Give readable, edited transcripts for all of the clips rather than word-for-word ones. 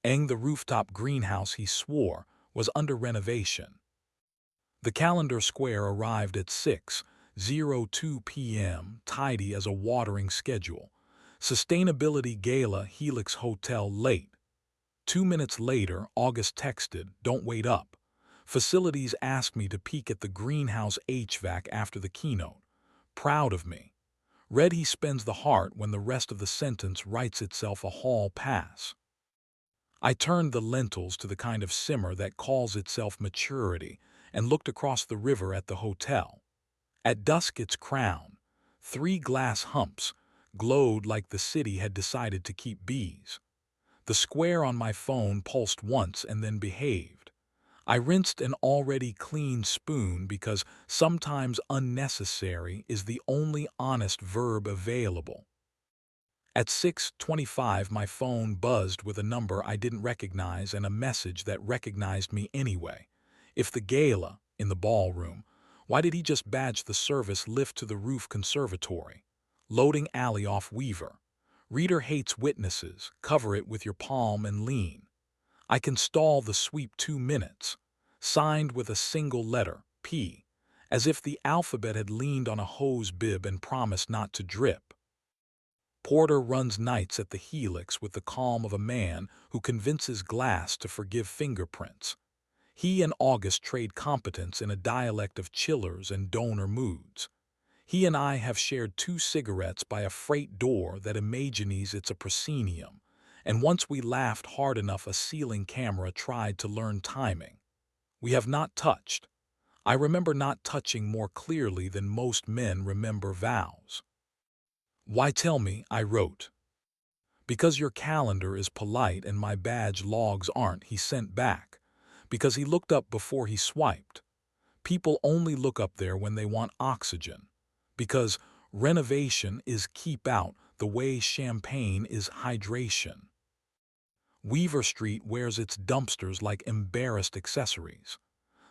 The rooftop greenhouse, he swore, was under renovation. The calendar square arrived at 6:02 p.m., tidy as a watering schedule. Sustainability Gala, Helix Hotel, late. 2 minutes later, August texted, "Don't wait up. Facilities asked me to peek at the greenhouse HVAC after the keynote. Proud of me." Read, he spends the heart when the rest of the sentence writes itself a hall pass. I turned the lentils to the kind of simmer that calls itself maturity and looked across the river at the hotel. At dusk, its crown, 3 glass humps, glowed like the city had decided to keep bees. The square on my phone pulsed once and then behaved. I rinsed an already clean spoon because sometimes unnecessary is the only honest verb available. At 6:25, my phone buzzed with a number I didn't recognize and a message that recognized me anyway. If the gala, in the ballroom, why did he just badge the service lift to the roof conservatory? Loading alley off Weaver. Reader hates witnesses, cover it with your palm and lean. I can stall the sweep 2 minutes. Signed with a single letter, P, as if the alphabet had leaned on a hose bib and promised not to drip. Porter runs nights at the Helix with the calm of a man who convinces glass to forgive fingerprints. He and August trade competence in a dialect of chillers and donor moods. He and I have shared 2 cigarettes by a freight door that imagines it's a proscenium, and once we laughed hard enough a ceiling camera tried to learn timing. We have not touched. I remember not touching more clearly than most men remember vows. "Why tell me?" I wrote. "Because your calendar is polite and my badge logs aren't," he sent back. Because he looked up before he swiped. People only look up there when they want oxygen. Because renovation is keep out the way champagne is hydration. Weaver Street wears its dumpsters like embarrassed accessories.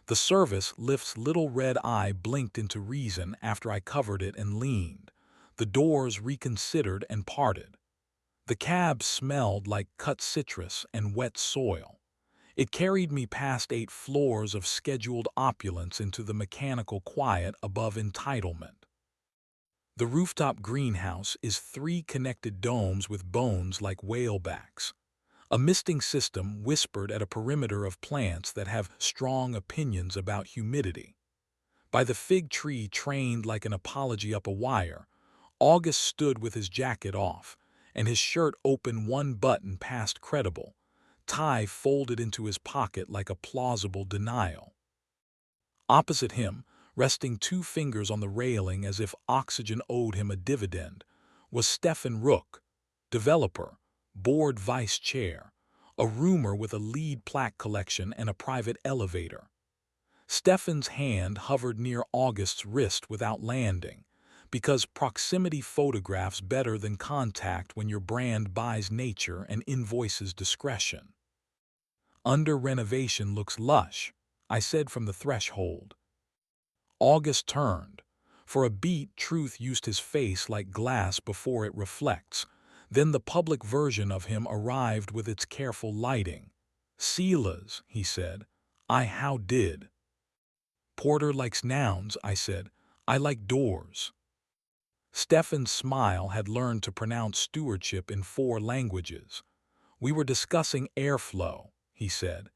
The service lift's little red eye blinked into reason after I covered it and leaned. The doors reconsidered and parted. The cab smelled like cut citrus and wet soil. It carried me past 8 floors of scheduled opulence into the mechanical quiet above entitlement. The rooftop greenhouse is 3 connected domes with bones like whalebacks. A misting system whispered at a perimeter of plants that have strong opinions about humidity. By the fig tree trained like an apology up a wire, August stood with his jacket off, and his shirt open 1 button past credible, tie folded into his pocket like a plausible denial. Opposite him, resting 2 fingers on the railing as if oxygen owed him a dividend, was Stephen Rook, developer, board vice chair, a roomer with a lead plaque collection and a private elevator. Stephen's hand hovered near August's wrist without landing, because proximity photographs better than contact when your brand buys nature and invoices discretion. "Under renovation looks lush," I said from the threshold. August turned. For a beat, truth used his face like glass before it reflects. Then the public version of him arrived with its careful lighting. "Sela's," he said. I how did. "Porter likes nouns," I said. "I like doors." Stephen's smile had learned to pronounce stewardship in 4 languages. "We were discussing airflow," he said.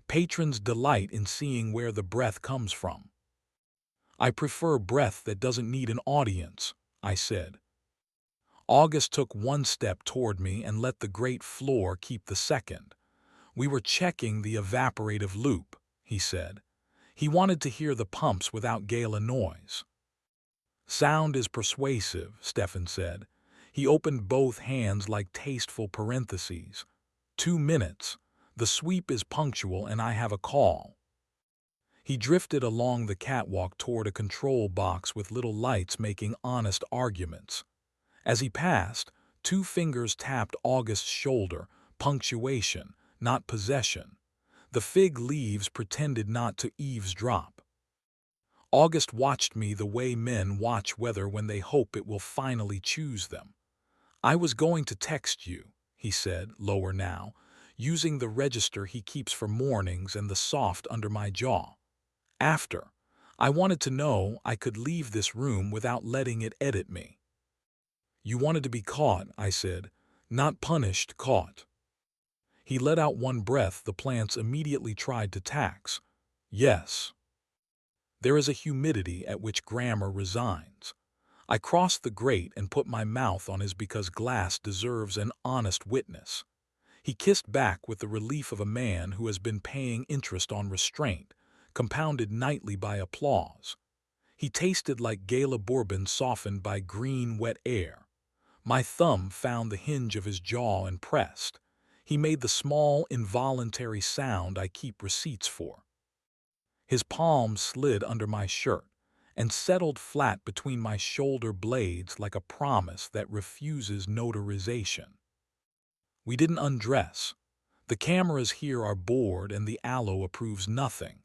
"Patrons delight in seeing where the breath comes from." "I prefer breath that doesn't need an audience," I said. August took 1 step toward me and let the great floor keep the second. "We were checking the evaporative loop," he said. He wanted to hear the pumps without gala noise. "Sound is persuasive," Stephen said. He opened both hands like tasteful parentheses. 2 minutes. The sweep is punctual and I have a call." He drifted along the catwalk toward a control box with little lights making honest arguments. As he passed, 2 fingers tapped August's shoulder, punctuation, not possession. The fig leaves pretended not to eavesdrop. August watched me the way men watch weather when they hope it will finally choose them. "I was going to text you," he said, lower now. using the register he keeps for mornings and the soft under my jaw. After, I wanted to know I could leave this room without letting it edit me. You wanted to be caught, I said, not punished, caught. He let out one breath the plants immediately tried to tax. Yes. There is a humidity at which grammar resigns. I crossed the grate and put my mouth on his because glass deserves an honest witness. He kissed back with the relief of a man who has been paying interest on restraint, compounded nightly by applause. He tasted like Gala bourbon softened by green, wet air. My thumb found the hinge of his jaw and pressed. He made the small, involuntary sound I keep receipts for. His palm slid under my shirt and settled flat between my shoulder blades like a promise that refuses notarization. We didn't undress. The cameras here are bored and the aloe approves nothing.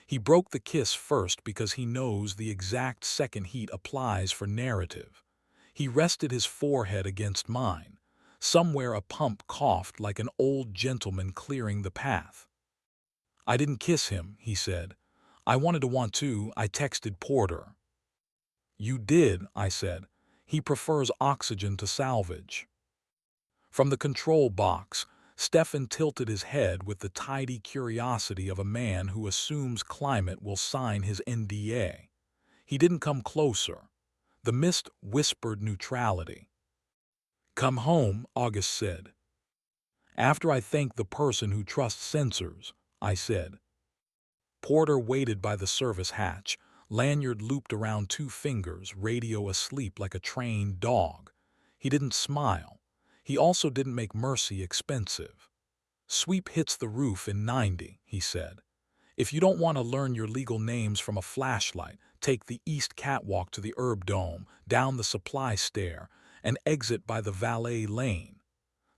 He broke the kiss first because he knows the exact second heat applies for narrative. He rested his forehead against mine. Somewhere a pump coughed like an old gentleman clearing the path. I didn't kiss him, he said. I wanted to want to, I texted Porter. You did, I said. He prefers oxygen to salvage. From the control box, Stefan tilted his head with the tidy curiosity of a man who assumes climate will sign his NDA. He didn't come closer. The mist whispered neutrality. Come home, August said. After I thank the person who trusts sensors, I said. Porter waited by the service hatch, lanyard looped around 2 fingers, radio asleep like a trained dog. He didn't smile. He also didn't make mercy expensive. Sweep hits the roof in 90, he said. If you don't want to learn your legal names from a flashlight, take the east catwalk to the herb dome, down the supply stair, and exit by the valet lane.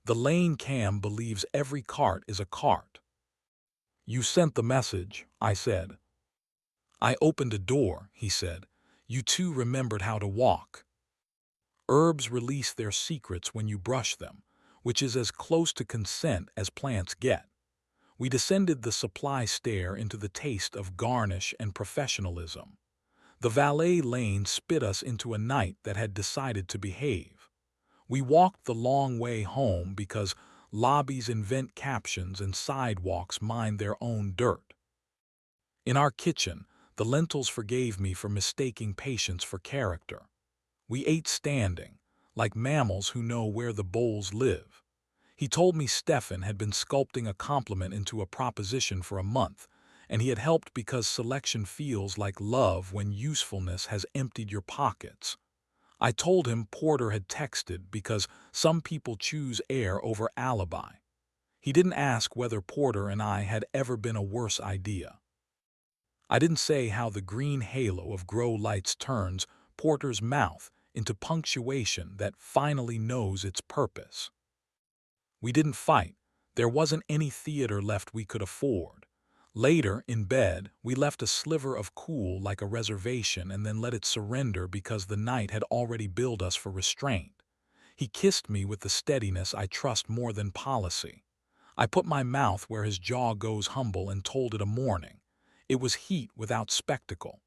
The lane cam believes every cart is a cart. You sent the message, I said. I opened a door, he said. You two remembered how to walk. Herbs release their secrets when you brush them, which is as close to consent as plants get. We descended the supply stair into the taste of garnish and professionalism. The valet lane spit us into a night that had decided to behave. We walked the long way home because lobbies invent captions and sidewalks mind their own dirt. In our kitchen, the lentils forgave me for mistaking patience for character. We ate standing, like mammals who know where the bowls live. He told me Stefan had been sculpting a compliment into a proposition for a month, and he had helped because selection feels like love when usefulness has emptied your pockets. I told him Porter had texted because some people choose air over alibi. He didn't ask whether Porter and I had ever been a worse idea. I didn't say how the green halo of grow lights turns Porter's mouth into punctuation that finally knows its purpose. We didn't fight. There wasn't any theater left we could afford. Later, in bed, we left a sliver of cool like a reservation and then let it surrender because the night had already billed us for restraint. He kissed me with the steadiness I trust more than policy. I put my mouth where his jaw goes humble and told it a morning. It was heat without spectacle.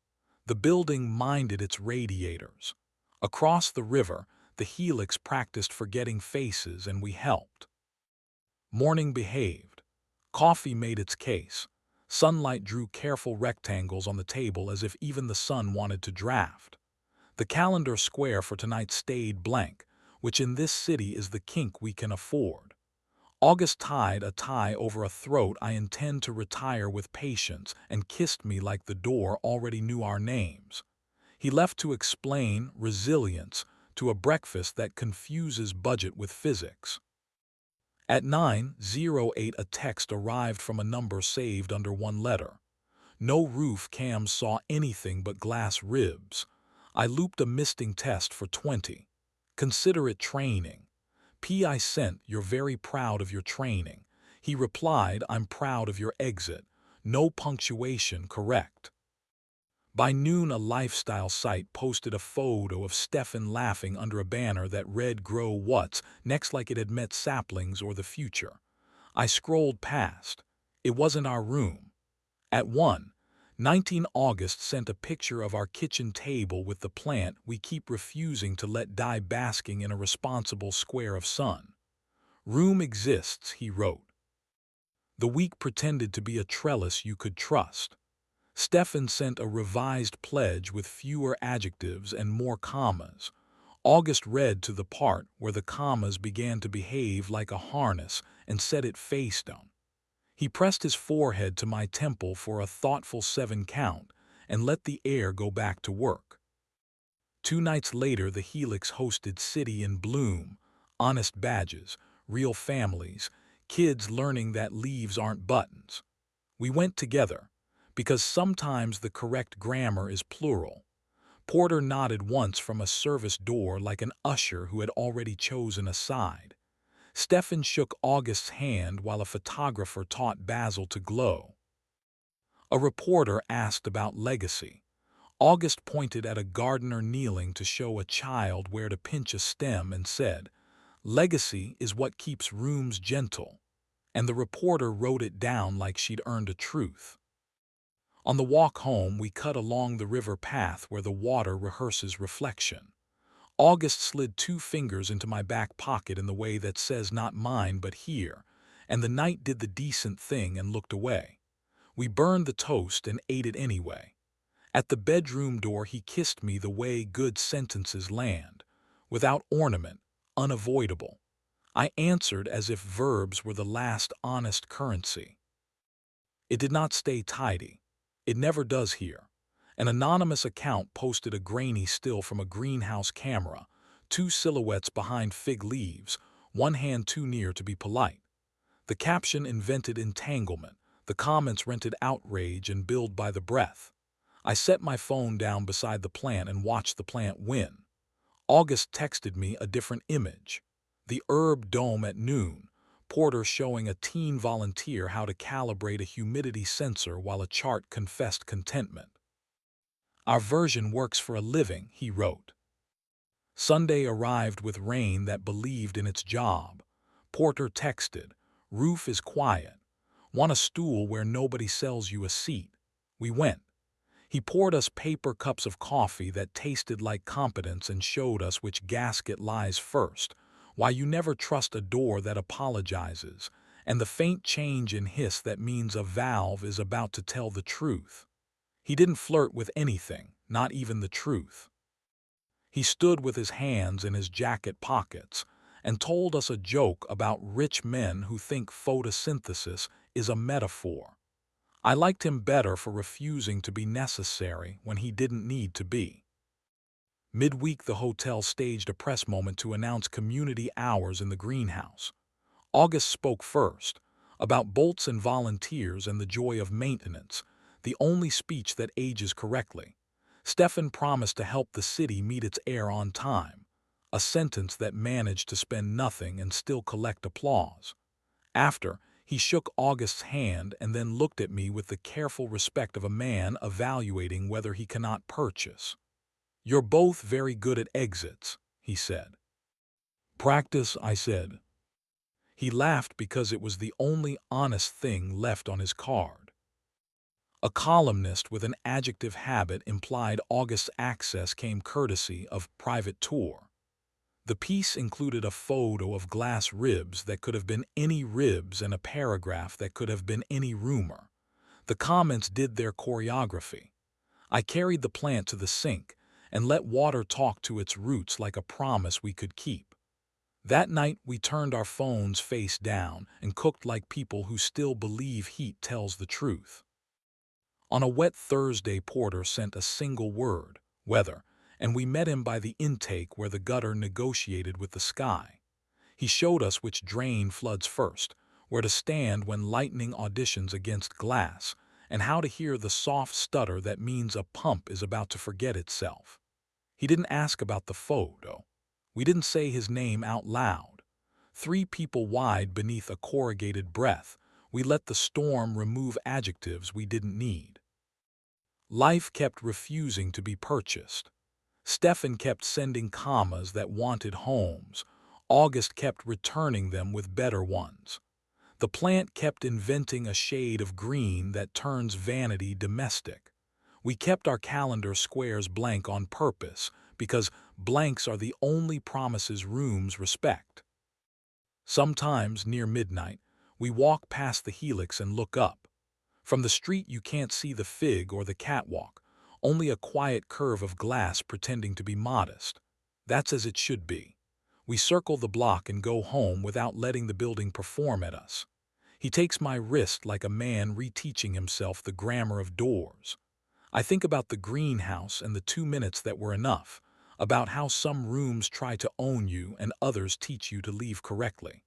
The building minded its radiators. Across the river, the helix practiced forgetting faces and we helped. Morning behaved. Coffee made its case. Sunlight drew careful rectangles on the table as if even the sun wanted to draft. The calendar square for tonight stayed blank, which in this city is the kink we can afford. August tied a tie over a throat I intend to retire with patience and kissed me like the door already knew our names. He left to explain resilience to a breakfast that confuses budget with physics. At 9:08 a text arrived from a number saved under one letter. No roof cams saw anything but glass ribs. I looped a misting test for 20. Consider it training. I sent, you're very proud of your training. He replied, I'm proud of your exit. No punctuation correct. By noon a lifestyle site posted a photo of Stefan laughing under a banner that read Grow What's Next like it had met saplings or the future. I scrolled past. It wasn't our room. At 1:19 August sent a picture of our kitchen table with the plant we keep refusing to let die basking in a responsible square of sun. Room exists, he wrote. The week pretended to be a trellis you could trust. Stefan sent a revised pledge with fewer adjectives and more commas. August read to the part where the commas began to behave like a harness and set it face down. He pressed his forehead to my temple for a thoughtful 7 count and let the air go back to work. 2 nights later, the Helix hosted City in Bloom, honest badges, real families, kids learning that leaves aren't buttons. We went together, because sometimes the correct grammar is plural. Porter nodded once from a service door like an usher who had already chosen a side. Stefan shook August's hand while a photographer taught Basil to glow. A reporter asked about legacy. August pointed at a gardener kneeling to show a child where to pinch a stem and said, "Legacy is what keeps rooms gentle." And the reporter wrote it down like she'd earned a truth. On the walk home, we cut along the river path where the water rehearses reflection. August slid 2 fingers into my back pocket in the way that says not mine but here, and the night did the decent thing and looked away. We burned the toast and ate it anyway. At the bedroom door he kissed me the way good sentences land, without ornament, unavoidable. I answered as if verbs were the last honest currency. It did not stay tidy. It never does here. An anonymous account posted a grainy still from a greenhouse camera, 2 silhouettes behind fig leaves, one hand too near to be polite. The caption invented entanglement, the comments rented outrage and billed by the breath. I set my phone down beside the plant and watched the plant win. August texted me a different image. The herb dome at noon, Porter showing a teen volunteer how to calibrate a humidity sensor while a chart confessed contentment. "Our version works for a living," he wrote. Sunday arrived with rain that believed in its job. Porter texted, "Roof is quiet. Want a stool where nobody sells you a seat?" We went. He poured us paper cups of coffee that tasted like competence and showed us which gasket lies first, why you never trust a door that apologizes, and the faint change in hiss that means a valve is about to tell the truth. He didn't flirt with anything, not even the truth. He stood with his hands in his jacket pockets and told us a joke about rich men who think photosynthesis is a metaphor. I liked him better for refusing to be necessary when he didn't need to be. Midweek, the hotel staged a press moment to announce community hours in the greenhouse. August spoke first, about bolts and volunteers and the joy of maintenance, the only speech that ages correctly. Stefan promised to help the city meet its air on time, a sentence that managed to spend nothing and still collect applause. After, he shook August's hand and then looked at me with the careful respect of a man evaluating whether he cannot purchase. "You're both very good at exits," he said. "Practice," I said. He laughed because it was the only honest thing left on his card. A columnist with an adjective habit implied August's access came courtesy of private tour. The piece included a photo of glass ribs that could have been any ribs and a paragraph that could have been any rumor. The comments did their choreography. I carried the plant to the sink and let water talk to its roots like a promise we could keep. That night we turned our phones face down and cooked like people who still believe heat tells the truth. On a wet Thursday, Porter sent a single word, weather, and we met him by the intake where the gutter negotiated with the sky. He showed us which drain floods first, where to stand when lightning auditions against glass, and how to hear the soft stutter that means a pump is about to forget itself. He didn't ask about the photo. We didn't say his name out loud. 3 people wide beneath a corrugated breath, we let the storm remove adjectives we didn't need. Life kept refusing to be purchased. Stefan kept sending commas that wanted homes. August kept returning them with better ones. The plant kept inventing a shade of green that turns vanity domestic. We kept our calendar squares blank on purpose because blanks are the only promises rooms respect. Sometimes, near midnight, we walk past the helix and look up. From the street you can't see the fig or the catwalk, only a quiet curve of glass pretending to be modest. That's as it should be. We circle the block and go home without letting the building perform at us. He takes my wrist like a man reteaching himself the grammar of doors. I think about the greenhouse and the 2 minutes that were enough, about how some rooms try to own you and others teach you to leave correctly.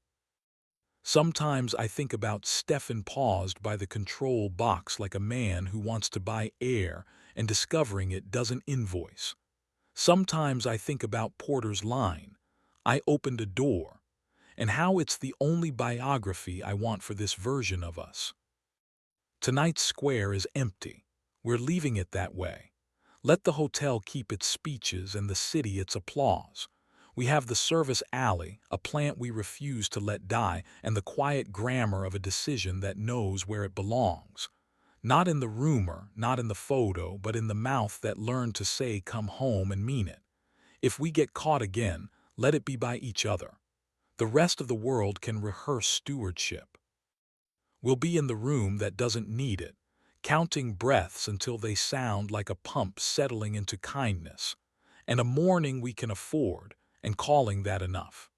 Sometimes I think about Stefan paused by the control box like a man who wants to buy air and discovering it doesn't invoice. Sometimes I think about Porter's line, "I opened a door," and how it's the only biography I want for this version of us. Tonight's square is empty. We're leaving it that way. Let the hotel keep its speeches and the city its applause. We have the service alley, a plant we refuse to let die, and the quiet grammar of a decision that knows where it belongs. Not in the rumor, not in the photo, but in the mouth that learned to say come home and mean it. If we get caught again, let it be by each other. The rest of the world can rehearse stewardship. We'll be in the room that doesn't need it, counting breaths until they sound like a pump settling into kindness, and a morning we can afford, and calling that enough.